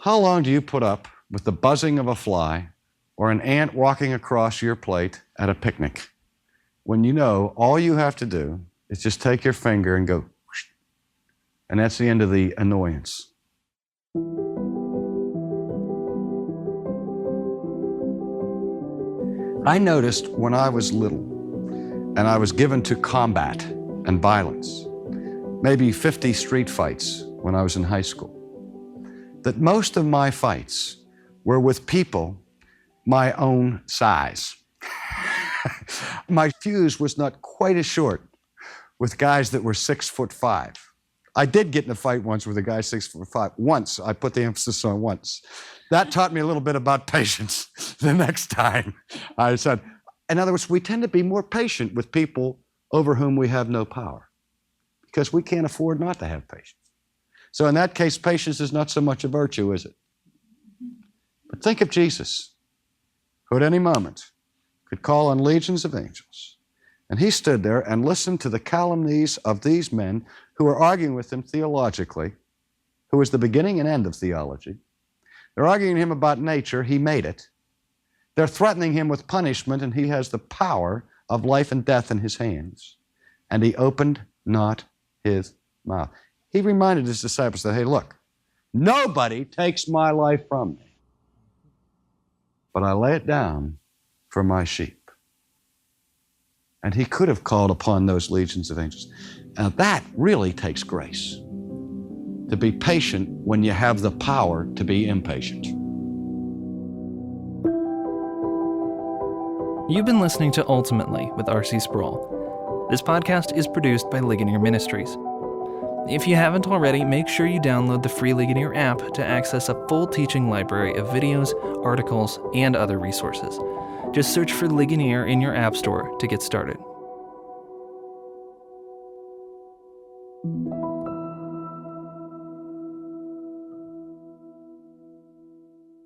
How long do you put up with the buzzing of a fly or an ant walking across your plate at a picnic when you know all you have to do is just take your finger and go, whoosh, and that's the end of the annoyance? I noticed when I was little and I was given to combat and violence, maybe 50 street fights when I was in high school, that most of my fights were with people my own size. My fuse was not quite as short with guys that were 6'5". I did get in a fight once with a guy 6'5". Once, I put the emphasis on once. That taught me a little bit about patience the next time. I said, in other words, we tend to be more patient with people over whom we have no power because we can't afford not to have patience. So in that case, patience is not so much a virtue, is it? But think of Jesus, who at any moment could call on legions of angels. And he stood there and listened to the calumnies of these men who were arguing with him theologically, who was the beginning and end of theology. They're arguing him about nature. He made it. They're threatening him with punishment, and he has the power of life and death in his hands. And he opened not his mouth. He reminded his disciples that, hey, look, nobody takes my life from me, but I lay it down for my sheep. And he could have called upon those legions of angels. Now that really takes grace, to be patient when you have the power to be impatient. You've been listening to Ultimately with R.C. Sproul. This podcast is produced by Ligonier Ministries. If you haven't already, make sure you download the free Ligonier app to access a full teaching library of videos, articles, and other resources. Just search for Ligonier in your app store to get started.